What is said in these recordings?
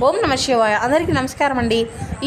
ఓం నమ శివాయ. అందరికీ నమస్కారం అండి.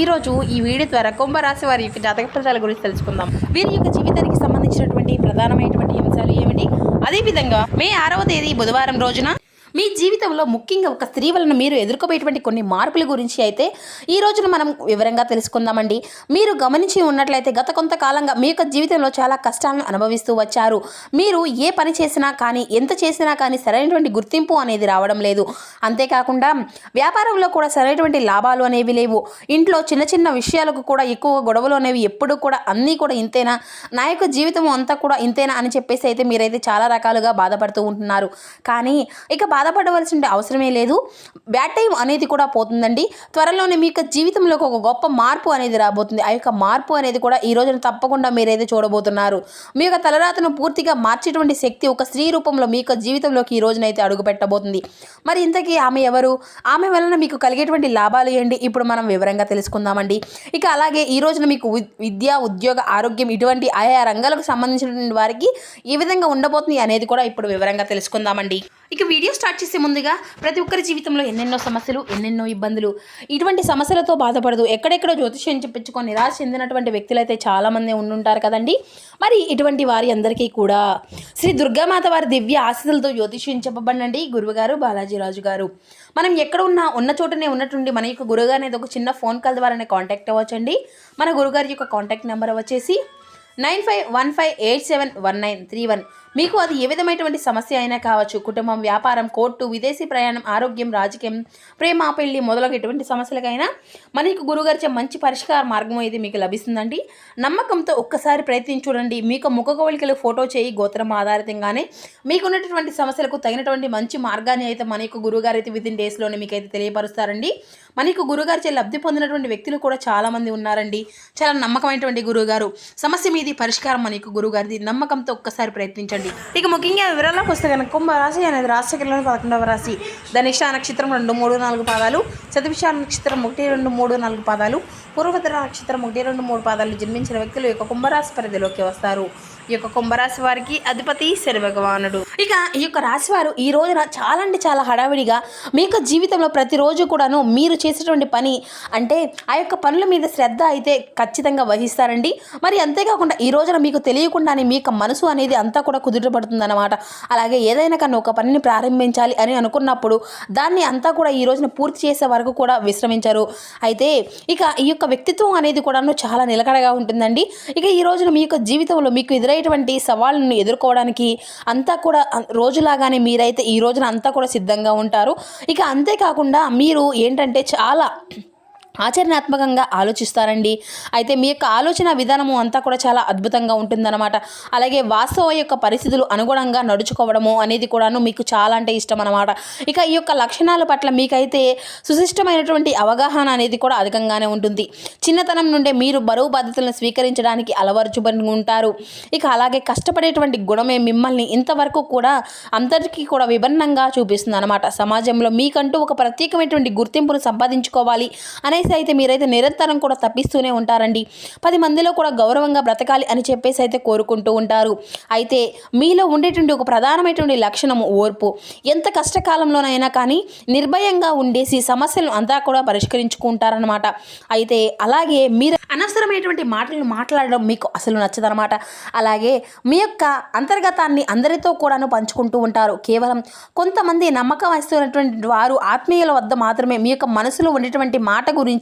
ఈరోజు ఈ వీడియో ద్వారా కుంభరాశి వారి యొక్క జాతక ఫలితాల గురించి తెలుసుకుందాం. వీరి యొక్క జీవితానికి సంబంధించినటువంటి ప్రధానమైనటువంటి అంశాలు ఏమిటి, అదేవిధంగా మే 6వ తేదీ బుధవారం రోజున మీ జీవితంలో ముఖ్యంగా ఒక స్త్రీ వలన మీరు ఎదుర్కోబోయేటువంటి కొన్ని మార్పుల గురించి అయితే ఈ రోజున మనం వివరంగా తెలుసుకుందామండి. మీరు గమనించి ఉన్నట్లయితే గత కొంతకాలంగా మీ యొక్క జీవితంలో చాలా కష్టాలను అనుభవిస్తూ వచ్చారు. మీరు ఏ పని చేసినా కానీ ఎంత చేసినా కానీ సరైనటువంటి గుర్తింపు అనేది రావడం లేదు. అంతేకాకుండా వ్యాపారంలో కూడా సరైనటువంటి లాభాలు అనేవి లేవు. ఇంట్లో చిన్న చిన్న విషయాలకు కూడా ఎక్కువ గొడవలు అనేవి ఎప్పుడు కూడా అన్నీ కూడా ఇంతేనా, నా యొక్క జీవితం అంతా కూడా ఇంతేనా అని చెప్పేసి అయితే మీరైతే చాలా రకాలుగా బాధపడుతూ ఉంటున్నారు. కానీ ఇక బాధపడవలసిన అవసరమే లేదు. బ్యాడ్ టైం అనేది కూడా పోతుందండి. త్వరలోనే మీ యొక్క జీవితంలోకి ఒక గొప్ప మార్పు అనేది రాబోతుంది. ఆ యొక్క మార్పు అనేది కూడా ఈ రోజున తప్పకుండా మీరైతే చూడబోతున్నారు. మీ యొక్క తలరాతను పూర్తిగా మార్చేటువంటి శక్తి ఒక స్త్రీ రూపంలో మీ యొక్క జీవితంలోకి ఈ రోజునైతే అడుగు పెట్టబోతుంది. మరి ఇంతకీ ఆమె ఎవరు, ఆమె వలన మీకు కలిగేటువంటి లాభాలు ఏంటి, ఇప్పుడు మనం వివరంగా తెలుసుకుందామండి. ఇక అలాగే ఈ రోజున మీకు విద్య, ఉద్యోగ, ఆరోగ్యం ఇటువంటి ఆయా రంగాలకు సంబంధించినటువంటి వారికి ఏ విధంగా ఉండబోతుంది అనేది కూడా ఇప్పుడు వివరంగా తెలుసుకుందామండి. ఇక వీడియో స్టార్ట్ చేసే ముందుగా ప్రతి ఒక్కరి జీవితంలో ఎన్నెన్నో సమస్యలు, ఎన్నెన్నో ఇబ్బందులు, ఇటువంటి సమస్యలతో బాధపడదు ఎక్కడెక్కడో జ్యోతిష్యం చెప్పించుకొని నిరాశ చెందినటువంటి వ్యక్తులు అయితే చాలామంది ఉండుంటారు కదండి. మరి ఇటువంటి వారి అందరికీ కూడా శ్రీ దుర్గామాత వారి దివ్య ఆశీస్సులతో జ్యోతిష్యం చెప్పబడినండి గురువుగారు బాలాజీరాజు గారు. మనం ఎక్కడ ఉన్న చోటనే ఉన్నట్టుండి మన యొక్క గురువుగారు అనేది ఒక చిన్న ఫోన్ కాల్ ద్వారానే కాంటాక్ట్ అవ్వచ్చండి. మన గురుగారి యొక్క కాంటాక్ట్ నెంబర్ వచ్చేసి 9515871931. మీకు అది ఏ విధమైనటువంటి సమస్య అయినా కావచ్చు, కుటుంబం, వ్యాపారం, కోర్టు, విదేశీ ప్రయాణం, ఆరోగ్యం, రాజకీయం, ప్రేమ, పెళ్లి మొదలగు ఎటువంటి సమస్యలకైనా మనకు గురుగారిచే మంచి పరిష్కార మార్గం అయితే మీకు లభిస్తుందండి. నమ్మకంతో ఒక్కసారి ప్రయత్నించి చూడండి. మీకు ముఖకవళికలు ఫోటో చేయి గోత్రం ఆధారితంగానే మీకున్నటువంటి సమస్యలకు తగినటువంటి మంచి మార్గాన్ని అయితే మనకు గురుగారు అయితే వితిన్ డేస్లోనే మీకైతే తెలియపరుస్తారండి. మనకు గురుగారిచే లబ్ధి పొందినటువంటి వ్యక్తులు కూడా చాలామంది ఉన్నారండి. చాలా నమ్మకమైనటువంటి గురువుగారు. సమస్య మీది పరిష్కారం మనకు గురుగారిది. నమ్మకంతో ఒక్కసారి ప్రయత్నించండి. ఇక ముఖ్యంగా వివరాల్లోకి వస్తే కనుక కుంభరాశి అనేది రాశిచక్రంలోని 11వ రాశి. ధనిష్ట నక్షత్రం 2, 3, 4 పాదాలు, శతభిష నక్షత్రం 1, 2, 3, 4 పాదాలు, పూర్వభద్ర నక్షత్రం 1, 2, 3 పాదాలు జన్మించిన వ్యక్తులు ఈ యొక్క కుంభరాశి పరిధిలోకి వస్తారు. ఈ యొక్క కుంభరాశి వారికి అధిపతి శని భగవానుడు. ఇక ఈ యొక్క రాశి వారు ఈ రోజున చాలా అంటే చాలా హడావిడిగా మీ యొక్క జీవితంలో ప్రతిరోజు కూడాను మీరు చేసేటువంటి పని అంటే ఆ యొక్క పనుల మీద శ్రద్ధ అయితే ఖచ్చితంగా వహిస్తారండి. మరి అంతేకాకుండా ఈ రోజున మీకు తెలియకుండానే మీ యొక్క మనసు అనేది అంతా కూడా కుదుటపడుతుందన్నమాట. అలాగే ఏదైనా కానీ ఒక పనిని ప్రారంభించాలి అని అనుకున్నప్పుడు దాన్ని అంతా కూడా ఈ రోజున పూర్తి చేసే వరకు కూడా విశ్రమించరు. అయితే ఇక ఈ యొక్క వ్యక్తిత్వం అనేది కూడాను చాలా నిలకడగా ఉంటుందండి. ఇక ఈ రోజున మీ యొక్క జీవితంలో మీకు ఎదురైనటువంటి సవాళ్ళను ఎదుర్కోవడానికి అంతా కూడా రోజులాగానే మీరైతే ఈ రోజున అంతా కూడా సిద్ధంగా ఉంటారు. ఇక అంతేకాకుండా మీరు ఏంటంటే చాలా ఆచరణాత్మకంగా ఆలోచిస్తారండి. అయితే మీ యొక్క ఆలోచన విధానము అంతా కూడా చాలా అద్భుతంగా ఉంటుందన్నమాట. అలాగే వాస్తవ యొక్క పరిస్థితులు అనుగుణంగా నడుచుకోవడము అనేది కూడాను మీకు చాలా అంటే ఇష్టం అన్నమాట. ఇక ఈ యొక్క లక్షణాల పట్ల మీకైతే సుశిష్టమైనటువంటి అవగాహన అనేది కూడా అధికంగానే ఉంటుంది. చిన్నతనం నుండే మీరు బరువు బాధ్యతలను స్వీకరించడానికి అలవరుచుబడి ఉంటారు. ఇక అలాగే కష్టపడేటువంటి గుణమే మిమ్మల్ని ఇంతవరకు కూడా అందరికీ కూడా విభిన్నంగా చూపిస్తుంది అన్నమాట. సమాజంలో మీకంటూ ఒక ప్రత్యేకమైనటువంటి గుర్తింపును సంపాదించుకోవాలి అనే అయితే మీరైతే నిరంతరం కూడా తప్పిస్తూనే ఉంటారండి. 10 మందిలో కూడా గౌరవంగా బ్రతకాలి అని చెప్పేసి అయితే కోరుకుంటూ ఉంటారు. అయితే మీలో ఉండేటువంటి ఒక ప్రధానమైనటువంటి లక్షణము ఓర్పు. ఎంత కష్టకాలంలోనైనా కానీ నిర్భయంగా ఉండేసి సమస్యలను అంతా కూడా పరిష్కరించుకుంటారనమాట. అయితే అలాగే మీరు అనవసరమైనటువంటి మాటలను మాట్లాడడం మీకు అసలు నచ్చదనమాట. అలాగే మీ యొక్క అంతర్గతాన్ని అందరితో కూడాను పంచుకుంటూ ఉంటారు. కేవలం కొంతమంది నమ్మకం వస్తున్నటువంటి వారు ఆత్మీయుల వద్ద మాత్రమే మీ యొక్క మనసులో ఉండేటువంటి మాట గురించి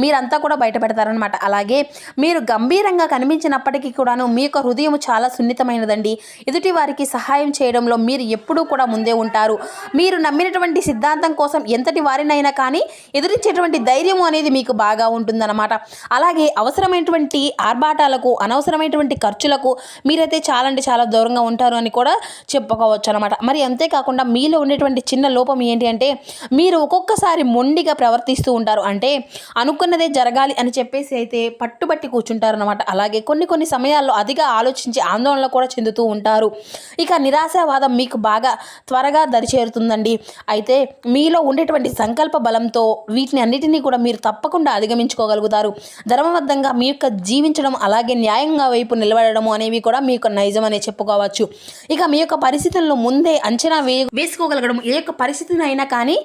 మీరంతా కూడా బయట పెడతారనమాట. అలాగే మీరు గంభీరంగా కనిపించినప్పటికీ కూడాను మీ యొక్క హృదయం చాలా సున్నితమైనదండి. ఎదుటి వారికి సహాయం చేయడంలో మీరు ఎప్పుడూ కూడా ముందే ఉంటారు. మీరు నమ్మినటువంటి సిద్ధాంతం కోసం ఎంతటి వారినైనా కానీ ఎదురించేటువంటి ధైర్యం అనేది మీకు బాగా ఉంటుందన్నమాట. అలాగే అవసరమైనటువంటి ఆర్భాటాలకు, అనవసరమైనటువంటి ఖర్చులకు మీరైతే చాలా అంటే చాలా దూరంగా ఉంటారు అని కూడా చెప్పుకోవచ్చు అనమాట. మరి అంతేకాకుండా మీలో ఉండేటువంటి చిన్న లోపం ఏంటి అంటే మీరు ఒక్కొక్కసారి మొండిగా ప్రవర్తిస్తూ ఉంటారు. అంటే అనుకున్నదే జరగాలి అని చెప్పేసి అయితే పట్టుబట్టి కూర్చుంటారనమాట. అలాగే కొన్ని సమయాల్లో అతిగా ఆలోచించి ఆందోళన కూడా చెందుతూ ఉంటారు. ఇక నిరాశావాదం మీకు బాగా త్వరగా దరిచేరుతుందండి. అయితే మీలో ఉండేటువంటి సంకల్ప బలంతో వీటిని అన్నిటినీ కూడా మీరు తప్పకుండా అధిగమించుకోగలుగుతారు. ధర్మబద్ధంగా మీ యొక్క జీవించడం అలాగే న్యాయంగా వైపు నిలబడము అనేవి కూడా మీ యొక్క నైజం అనే చెప్పుకోవచ్చు. ఇక మీ యొక్క పరిస్థితులను ముందే అంచనా వేసుకోగలగడం ఏ యొక్క పరిస్థితిని అయినా కానీ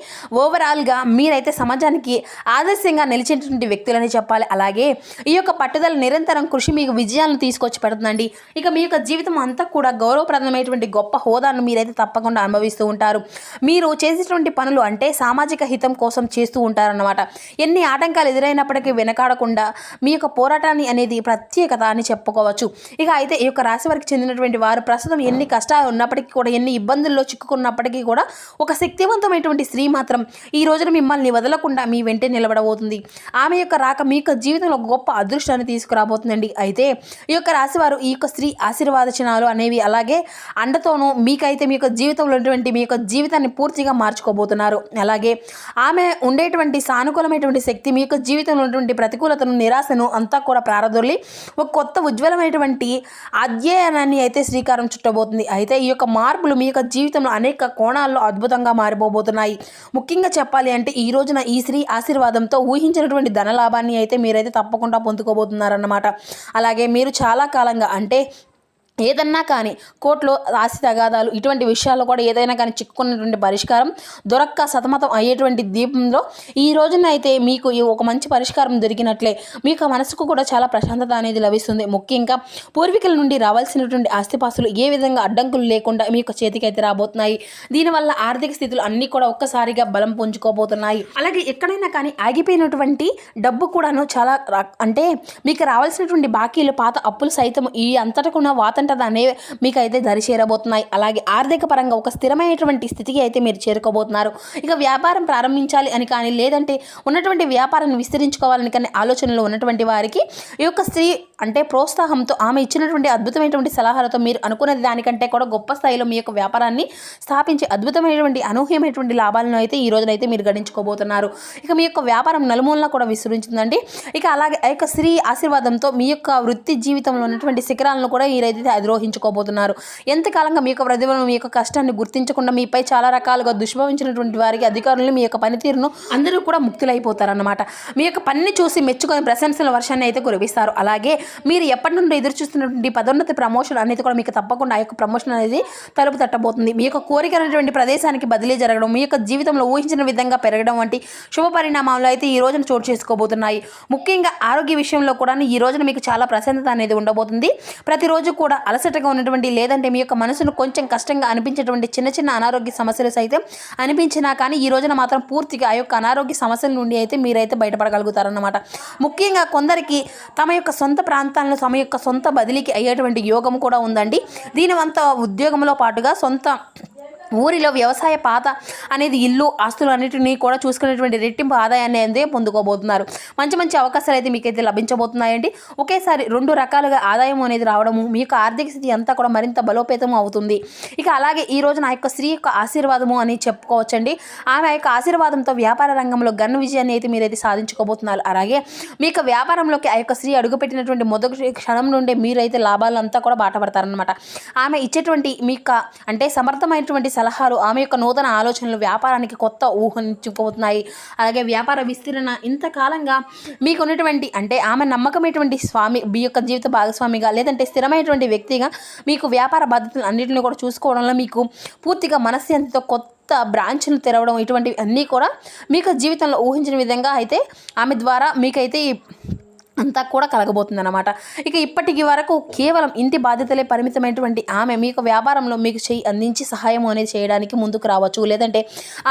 ఓవరాల్గా మీరైతే సమాజానికి ఆదర్శంగా నిలిచేటువంటి వ్యక్తులని చెప్పాలి. అలాగే ఈ యొక్క పట్టుదల నిరంతరం కృషి మీకు విజయాలను తీసుకొచ్చి పెడుతుందండి. ఇక మీ యొక్క జీవితం అంతా కూడా గౌరవప్రదమైనటువంటి గొప్ప హోదాను మీరైతే తప్పకుండా అనుభవిస్తూ ఉంటారు. మీరు చేసేటువంటి పనులు అంటే సామాజిక హితం కోసం చేస్తూ ఉంటారన్నమాట. ఎన్ని ఆటంకాలు ఎదురైనప్పటికీ వెనకాడకుండా మీ యొక్క పోరాటాన్ని అనేది ప్రత్యేకత అని చెప్పుకోవచ్చు. ఇక అయితే ఈ యొక్క రాశి వారికి చెందినటువంటి వారు ప్రస్తుతం ఎన్ని కష్టాలు ఉన్నప్పటికీ కూడా ఎన్ని ఇబ్బందుల్లో చిక్కుకున్నప్పటికీ కూడా ఒక శక్తివంతమైనటువంటి స్త్రీ మాత్రం ఈ రోజున మిమ్మల్ని వదలకుండా మీ వెంటే నిలబడబోతుంది. ఆమె యొక్క రాక మీ యొక్క జీవితంలో గొప్ప అదృష్టాన్ని తీసుకురాబోతుందండి. అయితే ఈ యొక్క రాశి వారు ఈ యొక్క స్త్రీ ఆశీర్వాదచనాలు అనేవి అలాగే అండతోనూ మీకైతే మీ యొక్క జీవితంలో ఉన్నటువంటి మీ యొక్క జీవితాన్ని పూర్తిగా మార్చుకోబోతున్నారు. అలాగే ఆమె ఉండేటువంటి సానుకూలమైనటువంటి శక్తి మీ యొక్క జీవితంలో ఉన్నటువంటి ప్రతికూలతను నిరాశను అంతా కూడా ప్రారదొల్లి ఒక కొత్త ఉజ్వలమైనటువంటి అధ్యయనాన్ని అయితే శ్రీకారం చుట్టబోతుంది. అయితే ఈ యొక్క మార్పులు మీ యొక్క జీవితంలో అనేక కోణాల్లో అద్భుతంగా మారిపోబోతున్నాయి. ముఖ్యంగా చెప్పాలి అంటే ఈ రోజున ఈ స్త్రీ ఆశీర్వాదంతో ఊహించినటువంటి ధనలాభాన్ని అయితే మీరైతే తప్పకుండా పొందుకోబోతున్నారన్నమాట. అలాగే మీరు చాలా కాలంగా అంటే ఏదన్నా కానీ కోర్టులో ఆస్తి తగాదాలు ఇటువంటి విషయాల్లో కూడా ఏదైనా కానీ చిక్కుకున్నటువంటి పరిష్కారం దొరక్క సతమతం అయ్యేటువంటి దీపంలో ఈ రోజున అయితే మీకు ఒక మంచి పరిష్కారం దొరికినట్లే మీకు మనసుకు కూడా చాలా ప్రశాంతత అనేది లభిస్తుంది. ముఖ్యంగా పూర్వీకుల నుండి రావాల్సినటువంటి ఆస్తిపాస్తులు ఏ విధంగా అడ్డంకులు లేకుండా మీకు చేతికి అయితే రాబోతున్నాయి. దీనివల్ల ఆర్థిక స్థితులు అన్నీ కూడా ఒక్కసారిగా బలం పుంజుకోబోతున్నాయి. అలాగే ఎక్కడైనా కానీ ఆగిపోయినటువంటి డబ్బు కూడాను చాలా అంటే మీకు రావాల్సినటువంటి బాకీలు పాత అప్పులు సైతం ఈ అంతటా కూడా దాన్ని మీకైతే దరి చేరబోతున్నాయి. అలాగే ఆర్థిక పరంగా ఒక స్థిరమైనటువంటి స్థితికి అయితే మీరు చేరుకోబోతున్నారు. ఇక వ్యాపారం ప్రారంభించాలి అని కానీ లేదంటే ఉన్నటువంటి వ్యాపారాన్ని విస్తరించుకోవాలని కానీ ఆలోచనలో ఉన్నటువంటి వారికి ఈ యొక్క స్త్రీ అంటే ప్రోత్సాహంతో ఆమె ఇచ్చినటువంటి అద్భుతమైనటువంటి సలహాలతో మీరు అనుకున్నది దానికంటే కూడా గొప్ప స్థాయిలో మీ యొక్క వ్యాపారాన్ని స్థాపించి అద్భుతమైనటువంటి అనూహ్యమైనటువంటి లాభాలను అయితే ఈ రోజునైతే మీరు గడించుకోబోతున్నారు. ఇక మీ యొక్క వ్యాపారం నలుమూలలా కూడా విస్తరించిందండి. ఇక అలాగే ఆ యొక్క స్త్రీ ఆశీర్వాదంతో మీ యొక్క వృత్తి జీవితంలో ఉన్నటువంటి శిఖరాలను కూడా మీరైతే అధిరోహించుకోబోతున్నారు. ఎంతకాలంగా మీ యొక్క ప్రతిభను మీ యొక్క కష్టాన్ని గుర్తించకుండా మీపై చాలా రకాలుగా దుష్భవించినటువంటి వారికి అధికారులు మీ యొక్క పనితీరును అందరూ కూడా ముక్తులైపోతారన్నమాట. మీ యొక్క పనిని చూసి మెచ్చుకొని ప్రశంసల వర్షాన్ని అయితే కురిపిస్తారు. అలాగే మీరు ఎప్పటి నుండి ఎదురు చూస్తున్నటువంటి పదోన్నతి ప్రమోషన్ అనేది కూడా మీకు తప్పకుండా ఆ యొక్క ప్రమోషన్ అనేది తలుపు తట్టబోతుంది. మీ యొక్క కోరిక అనేటువంటి ప్రదేశానికి బదిలీ జరగడం మీ యొక్క జీవితంలో ఊహించిన విధంగా పెరగడం వంటి శుభ పరిణామాలు అయితే ఈ రోజున చోటు చేసుకోబోతున్నాయి. ముఖ్యంగా ఆరోగ్య విషయంలో కూడా ఈ రోజున మీకు చాలా ప్రశాంతత అనేది ఉండబోతుంది. ప్రతిరోజు కూడా అలసటగా ఉన్నటువంటి లేదంటే మీ యొక్క మనసును కొంచెం కష్టంగా అనిపించేటువంటి చిన్న అనారోగ్య సమస్యలు సైతం అనిపించినా కానీ ఈ రోజున మాత్రం పూర్తిగా ఆ యొక్క అనారోగ్య సమస్యల నుండి అయితే మీరైతే బయటపడగలుగుతారన్నమాట. ముఖ్యంగా కొందరికి తమ యొక్క సొంత ప్రాంతాలను తమ యొక్క సొంత బదిలీకి అయ్యేటువంటి యోగం కూడా ఉందండి. దీనివంతా ఉద్యోగంలో పాటుగా సొంత ఊరిలో వ్యవసాయ పాత అనేది ఇల్లు ఆస్తులు అన్నిటినీ కూడా చూసుకునేటువంటి రెట్టింపు ఆదాయాన్ని అయితే పొందుకోబోతున్నారు. మంచి అవకాశాలు అయితే మీకైతే లభించబోతున్నాయండి. ఒకేసారి 2 రకాలుగా ఆదాయం అనేది రావడము మీ యొక్క ఆర్థిక స్థితి అంతా కూడా మరింత బలోపేతం అవుతుంది. ఇక అలాగే ఈ రోజున ఆ యొక్క స్త్రీ యొక్క ఆశీర్వాదము అని చెప్పుకోవచ్చండి. ఆమె యొక్క ఆశీర్వాదంతో వ్యాపార రంగంలో ఘన విజయాన్ని అయితే మీరైతే సాధించుకోబోతున్నారు. అలాగే మీ యొక్క వ్యాపారంలోకి ఆ యొక్క స్త్రీ అడుగుపెట్టినటువంటి మొదటి క్షణం నుండే మీరైతే లాభాలంతా కూడా బాటపడతారనమాట. ఆమె ఇచ్చేటువంటి మీ యొక్క అంటే సమర్థమైనటువంటి సలహాలు ఆమె యొక్క నూతన ఆలోచనలు వ్యాపారానికి కొత్త ఊహించుకోబోతున్నాయి. అలాగే వ్యాపార విస్తరణ ఇంతకాలంగా మీకు ఉన్నటువంటి అంటే ఆమె నమ్మకమైనటువంటి స్వామి మీ యొక్క జీవిత భాగస్వామిగా లేదంటే స్థిరమైనటువంటి వ్యక్తిగా మీకు వ్యాపార బాధ్యతలు అన్నింటినీ కూడా చూసుకోవడంలో మీకు పూర్తిగా మనశ్శాంతితో కొత్త బ్రాంచ్ను తెరవడం ఇటువంటివి అన్నీ కూడా మీకు జీవితంలో ఊహించిన విధంగా అయితే ఆమె ద్వారా మీకైతే అంతా కూడా కలగబోతుందన్నమాట. ఇక ఇప్పటికి వరకు కేవలం ఇంటి బాధ్యతలే పరిమితమైనటువంటి ఆమె మీకు వ్యాపారంలో మీకు చేయి అందించి సహాయం అనేది చేయడానికి ముందుకు రావచ్చు. లేదంటే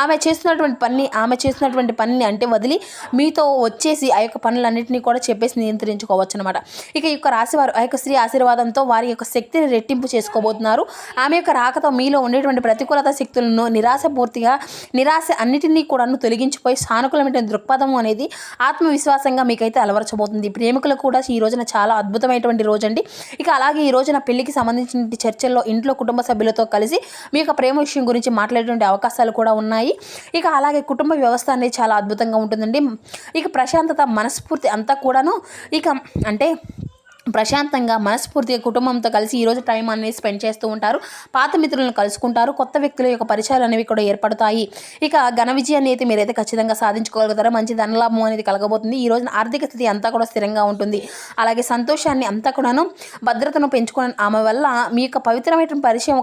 ఆమె చేస్తున్నటువంటి పనిని అంటే వదిలి మీతో వచ్చేసి ఆ యొక్క పనులన్నింటినీ కూడా చెప్పేసి నియంత్రించుకోవచ్చు అనమాట. ఇక ఈ యొక్క రాశివారు ఆ యొక్క స్త్రీ ఆశీర్వాదంతో వారి యొక్క శక్తిని రెట్టింపు చేసుకోబోతున్నారు. ఆమె యొక్క రాకతో మీలో ఉండేటువంటి ప్రతికూలత శక్తులను నిరాశ అన్నిటినీ కూడా తొలగించిపోయి సానుకూలమైన దృక్పథం అనేది ఆత్మవిశ్వాసంగా మీకైతే అలవరచబోతుంది. ప్రేమికులకు కూడా ఈ రోజున చాలా అద్భుతమైనటువంటి రోజు అండి. ఇక అలాగే ఈ రోజున పెళ్లికి సంబంధించిన చర్చల్లో ఇంట్లో కుటుంబ సభ్యులతో కలిసి మీ యొక్క ప్రేమ విషయం గురించి మాట్లాడేటువంటి అవకాశాలు కూడా ఉన్నాయి. ఇక అలాగే కుటుంబ వ్యవస్థ అనేది చాలా అద్భుతంగా ఉంటుందండి. ఇక ప్రశాంతత, మనస్ఫూర్తి అంతా కూడాను ఇక అంటే ప్రశాంతంగా మనస్ఫూర్తిగా కుటుంబంతో కలిసి ఈరోజు టైం అనేది స్పెండ్ చేస్తూ ఉంటారు. పాత మిత్రులను కలుసుకుంటారు. కొత్త వ్యక్తుల యొక్క పరిచయాలు అనేవి కూడా ఏర్పడతాయి. ఇక ఘన విజయాన్ని అయితే మీరైతే ఖచ్చితంగా సాధించుకోగలుగుతారు. మంచి ధనలాభం అనేది కలగబోతుంది. ఈ రోజున ఆర్థిక స్థితి అంతా కూడా స్థిరంగా ఉంటుంది. అలాగే సంతోషాన్ని అంతా కూడాను భద్రతను పెంచుకోవడం ఆమె వల్ల మీ యొక్క పవిత్రమైన పరిచయం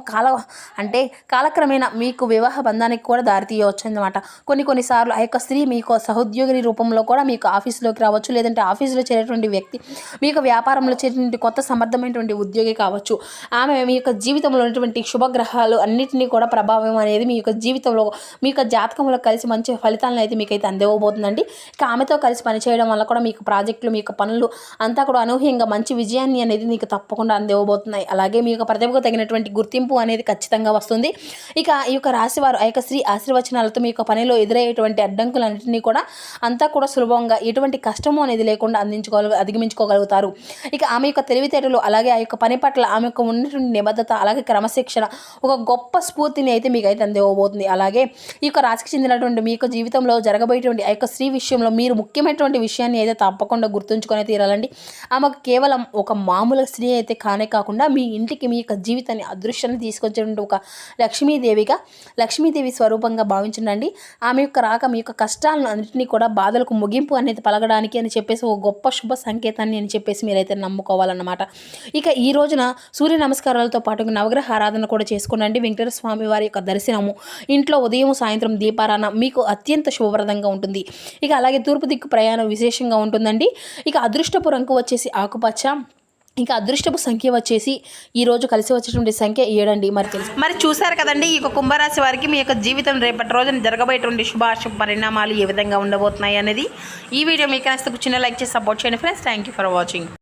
కాలక్రమేణా మీకు వివాహ బంధానికి కూడా దారితీయవచ్చు అన్నమాట. కొన్నిసార్లు ఆ యొక్క స్త్రీ మీకు సహోద్యోగి రూపంలో కూడా మీకు ఆఫీసులోకి రావచ్చు. లేదంటే ఆఫీసులో చేరేటువంటి వ్యక్తి మీకు వ్యాపారంలో చేరినటువంటి కొత్త సమర్థమైనటువంటి ఉద్యోగి కావచ్చు. ఆమె మీ యొక్క జీవితంలో ఉన్నటువంటి శుభగ్రహాలు అన్నింటినీ కూడా ప్రభావం అనేది మీ యొక్క జీవితంలో మీ యొక్క జాతకంలో కలిసి మంచి ఫలితాలను అయితే మీకైతే అందివ్వబోతుందండి. ఇక ఆమెతో కలిసి పనిచేయడం వల్ల కూడా మీకు ప్రాజెక్టులు, మీ యొక్క పనులు అంతా కూడా అనూహ్యంగా మంచి విజయాన్ని అనేది మీకు తప్పకుండా అందివ్వబోతున్నాయి. అలాగే మీ యొక్క ప్రతిభకు తగినటువంటి గుర్తింపు అనేది ఖచ్చితంగా వస్తుంది. ఇక ఈ యొక్క రాశివారు ఆ యొక్క స్త్రీ ఆశీర్వచనాలతో మీ యొక్క పనిలో ఎదురయ్యేటువంటి అడ్డంకులన్నింటినీ కూడా అంతా కూడా సులభంగా ఎటువంటి కష్టము అనేది లేకుండా అధిగమించుకోగలుగుతారు. ఇక ఆమె యొక్క తెలివితేటలు, అలాగే ఆ యొక్క పని పట్ల ఆమె యొక్క ఉన్నటువంటి నిబద్ధత, అలాగే క్రమశిక్షణ ఒక గొప్ప స్ఫూర్తిని అయితే మీకు అయితే అందివ్వబోతుంది. అలాగే ఈ యొక్క రాశికి చెందినటువంటి మీ యొక్క జీవితంలో జరగబోయేటువంటి ఆ యొక్క స్త్రీ విషయంలో మీరు ముఖ్యమైనటువంటి విషయాన్ని అయితే తప్పకుండా గుర్తుంచుకొని తీరాలండి. ఆమెకు కేవలం ఒక మామూలు స్త్రీ అయితే కాకుండా మీ ఇంటికి మీ యొక్క జీవితాన్ని, అదృష్టాన్ని తీసుకొచ్చేటువంటి ఒక లక్ష్మీదేవి స్వరూపంగా భావించండి. ఆమె యొక్క రాక మీ యొక్క కష్టాలను అన్నింటినీ కూడా బాధలకు ముగింపు అనేది పలకడానికి అని చెప్పేసి ఒక గొప్ప శుభ సంకేతాన్ని అని చెప్పేసి మీరైతే నమ్ముకోవాలన్నమాట. ఇక ఈ రోజున సూర్య నమస్కారాలతో పాటు నవగ్రహ ఆరాధన కూడా చేసుకోండి. వెంకటేశ్వర స్వామి వారి యొక్క దర్శనము ఇంట్లో ఉదయం సాయంత్రం దీపారాధన మీకు అత్యంత శుభప్రదంగా ఉంటుంది. ఇక అలాగే తూర్పు దిక్కు ప్రయాణం విశేషంగా ఉంటుందండి. ఇక అదృష్టపు రంగు వచ్చేసి ఆకుపచ్చ. ఇంకా అదృష్టపు సంఖ్య వచ్చేసి ఈరోజు కలిసి వచ్చేటువంటి సంఖ్య 7 అండి. మరి చూసారు కదండి ఈ యొక్క కుంభరాశి వారికి మీ యొక్క జీవితం రేపటి రోజున జరగబోయేటువంటి శుభాశుభ పరిణామాలు ఏ విధంగా ఉండబోతున్నాయి అనేది. ఈ వీడియో మీకు నచ్చితే చిన్న లైక్ చేసి సపోర్ట్ చేయండి friends. Thank you for watching.